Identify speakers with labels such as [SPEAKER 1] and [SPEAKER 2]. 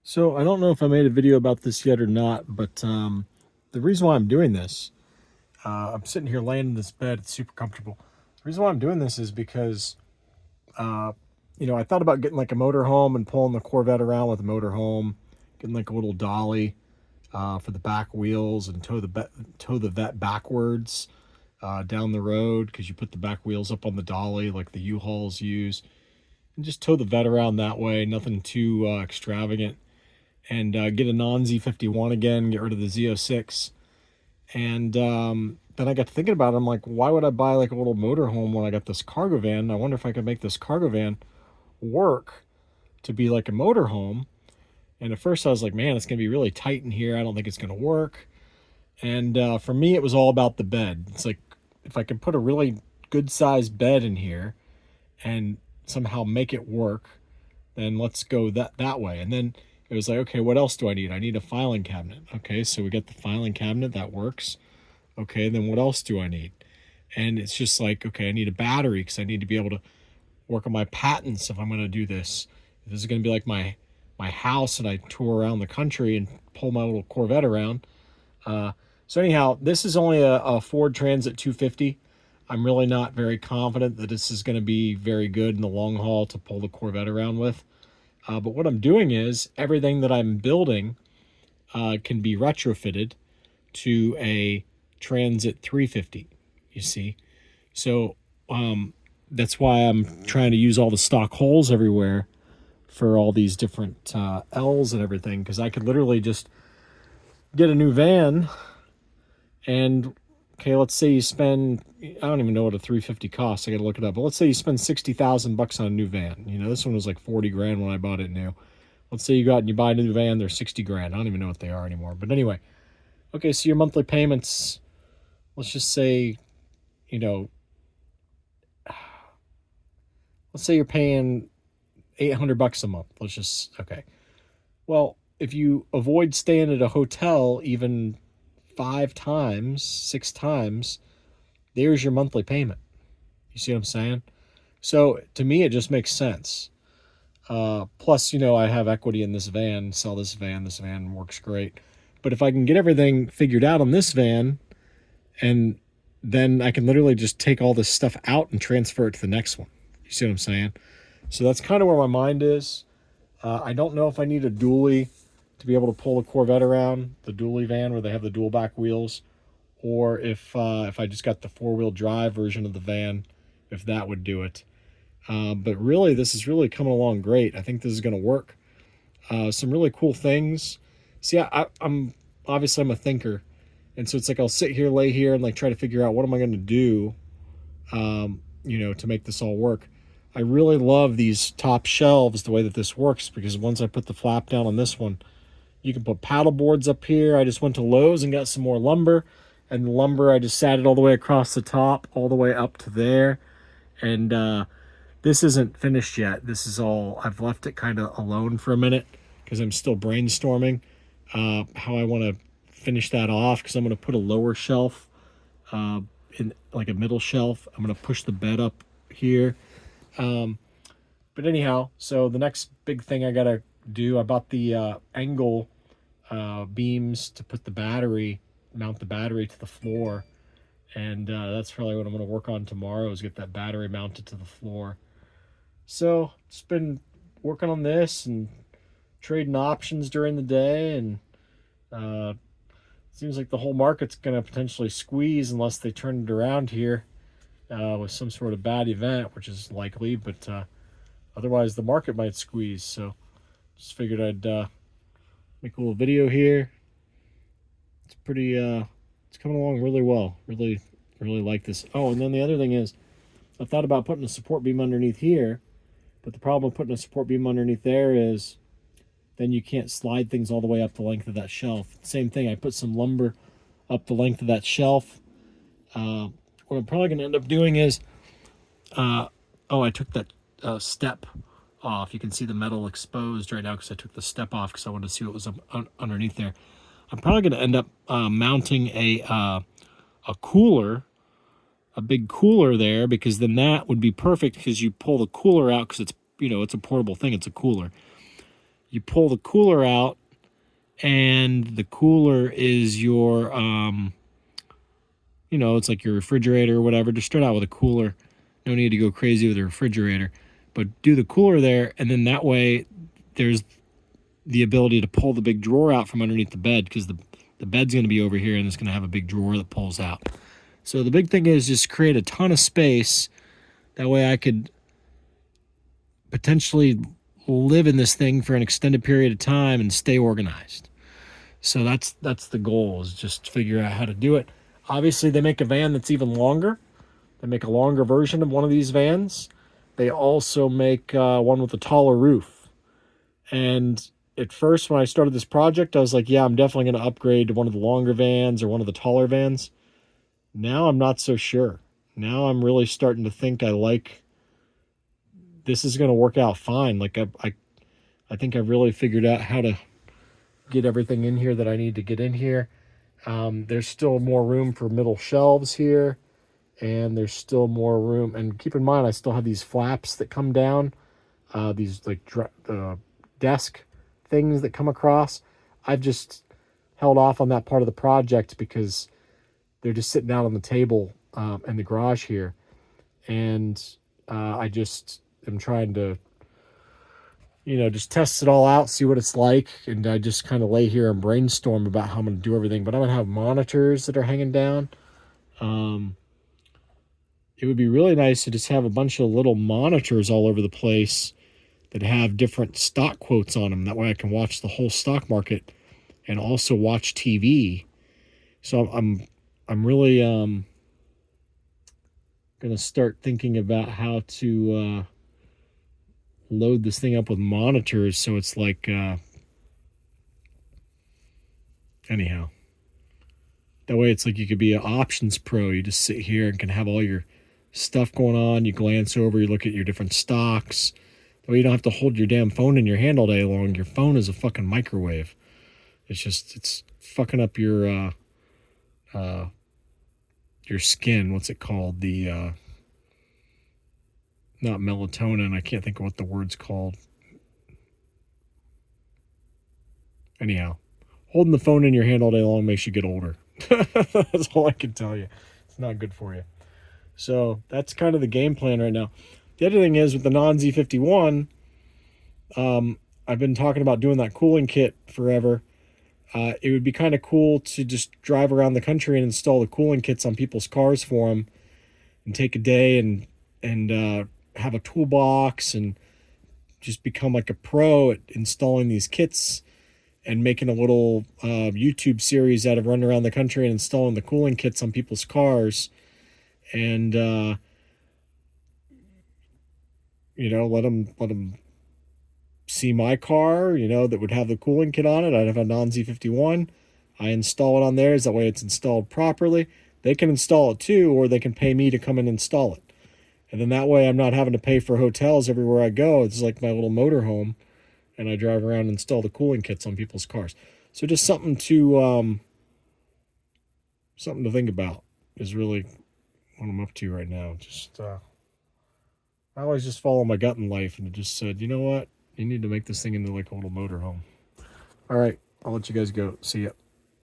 [SPEAKER 1] So I don't know if I made a video about this yet or not, but the reason why I'm doing this, I'm sitting here laying in this bed. It's super comfortable. The reason why I'm doing this is because, uh, I thought about getting like a motorhome and pulling the Corvette around with a motorhome, getting like a little dolly for the back wheels and tow the Vette backwards down the road because you put the back wheels up on the dolly like the U-Hauls use, and just tow the Vette around that way. Nothing too extravagant and get a non Z51 again, get rid of the Z06. And then I got to thinking about it. I'm like, why would I buy like a little motorhome when I got this cargo van? I wonder if I could make this cargo van work to be like a motorhome. And at first I was like, man, it's going to be really tight in here. I don't think it's going to work. And for me, it was all about the bed. It's like, if I can put a really good sized bed in here and somehow make it work, then let's go that way. And then it was like, okay, what else do I need? I need a filing cabinet. Okay, so we got the filing cabinet that works. Okay, then what else do I need? And it's just like, okay, I need a battery because I need to be able to work on my patents if I'm going to do this. If this is going to be like my house and I tour around the country and pull my little Corvette around. So anyhow, this is only a Ford Transit 250. I'm really not very confident that this is going to be very good in the long haul to pull the Corvette around with. But what I'm doing is everything that I'm building can be retrofitted to a Transit 350, you see. So that's why I'm trying to use all the stock holes everywhere for all these different L's and everything, because I could literally just get a new van and, okay, let's say you spend, I don't even know what a 350 costs. I got to look it up. But let's say you spend 60,000 bucks on a new van. This one was like 40 grand when I bought it new. Let's say you go out and you buy a new van, they're 60 grand. I don't even know what they are anymore. But anyway, okay, so your monthly payments, let's just say, you know, let's say you're paying 800 bucks a month. Okay. Well, if you avoid staying at a hotel even 5 times, 6 times, there's your monthly payment. You see what I'm saying? So to me, it just makes sense. Plus, I have equity in this van, sell this van. This van works great. But if I can get everything figured out on this van, and then I can literally just take all this stuff out and transfer it to the next one. You see what I'm saying? So that's kind of where my mind is. I don't know if I need a dually to be able to pull a Corvette around, the dually van where they have the dual back wheels, or if I just got the 4-wheel drive version of the van, if that would do it. But really, this is really coming along great. I think this is going to work. Some really cool things. See, I'm obviously I'm a thinker, and so it's like I'll sit here, lay here, and like try to figure out what am I going to do, to make this all work. I really love these top shelves, the way that this works, because once I put the flap down on this one, you can put paddle boards up here. I just went to Lowe's and got some more lumber, and the lumber I just sat it all the way across the top, all the way up to there, and this isn't finished yet. This is all, I've left it kind of alone for a minute because I'm still brainstorming how I want to finish that off, because I'm going to put a lower shelf in like a middle shelf. I'm going to push the bed up here. But anyhow, so the next big thing I got to do, I bought the angle beams to put the battery, mount the battery to the floor. And that's probably what I'm going to work on tomorrow, is get that battery mounted to the floor. So just been working on this and trading options during the day, and seems like the whole market's going to potentially squeeze unless they turn it around here with some sort of bad event, which is likely, but otherwise the market might squeeze. So just figured I'd make a little video here. It's pretty, it's coming along really well. Really, really like this. Oh, and then the other thing is, I thought about putting a support beam underneath here, but the problem with putting a support beam underneath there is then you can't slide things all the way up the length of that shelf. Same thing, I put some lumber up the length of that shelf. What I'm probably going to end up doing is, I took that step off. You can see the metal exposed right now because I took the step off because I wanted to see what was underneath there. I'm probably going to end up mounting a cooler, a big cooler there, because then that would be perfect, because you pull the cooler out because it's a portable thing. It's a cooler. you pull the cooler out, and the cooler is your, it's like your refrigerator or whatever. Just start out with a cooler. No need to go crazy with a refrigerator. But do the cooler there, and then that way there's the ability to pull the big drawer out from underneath the bed, because the bed's going to be over here, and it's going to have a big drawer that pulls out. So the big thing is just create a ton of space. That way I could potentially live in this thing for an extended period of time and stay organized. So that's the goal, is just figure out how to do it. Obviously, they make a van that's even longer. They make a longer version of one of these vans. They also make one with a taller roof. And at first, when I started this project, I was like, yeah, I'm definitely going to upgrade to one of the longer vans or one of the taller vans. Now I'm not so sure. Now I'm really starting to think this is going to work out fine. Like I think I've really figured out how to get everything in here that I need to get in here. There's still more room for middle shelves here, and there's still more room. And keep in mind, I still have these flaps that come down, these like desk things that come across. I've just held off on that part of the project because they're just sitting out on the table in the garage here, and I just am trying to just test it all out, see what it's like. And I just kind of lay here and brainstorm about how I'm going to do everything. But I'm going to have monitors that are hanging down. It would be really nice to just have a bunch of little monitors all over the place that have different stock quotes on them. That way I can watch the whole stock market and also watch TV. So I'm really going to start thinking about how to load this thing up with monitors, so it's like anyhow, that way it's like you could be an options pro. You just sit here and can have all your stuff going on. You glance over, you look at your different stocks. That way you don't have to hold your damn phone in your hand all day long. Your phone is a fucking microwave. It's fucking up your skin. What's it called? The not melatonin. I can't think of what the word's called. Anyhow, holding the phone in your hand all day long makes you get older. That's all I can tell you. It's not good for you. So that's kind of the game plan right now. The other thing is, with the non-Z51, I've been talking about doing that cooling kit forever. It would be kind of cool to just drive around the country and install the cooling kits on people's cars for them, and take a day and have a toolbox and just become like a pro at installing these kits and making a little YouTube series out of running around the country and installing the cooling kits on people's cars. And let them see my car, that would have the cooling kit on it. I'd have a non-Z51. I install it on theirs. That way it's installed properly. They can install it too, or they can pay me to come and install it. And then that way I'm not having to pay for hotels everywhere I go. It's like my little motorhome, and I drive around and install the cooling kits on people's cars. So just something to think about is really what I'm up to right now. Just I always just follow my gut in life, and it just said, you know what? You need to make this thing into like a little motorhome. All right, I'll let you guys go. See ya.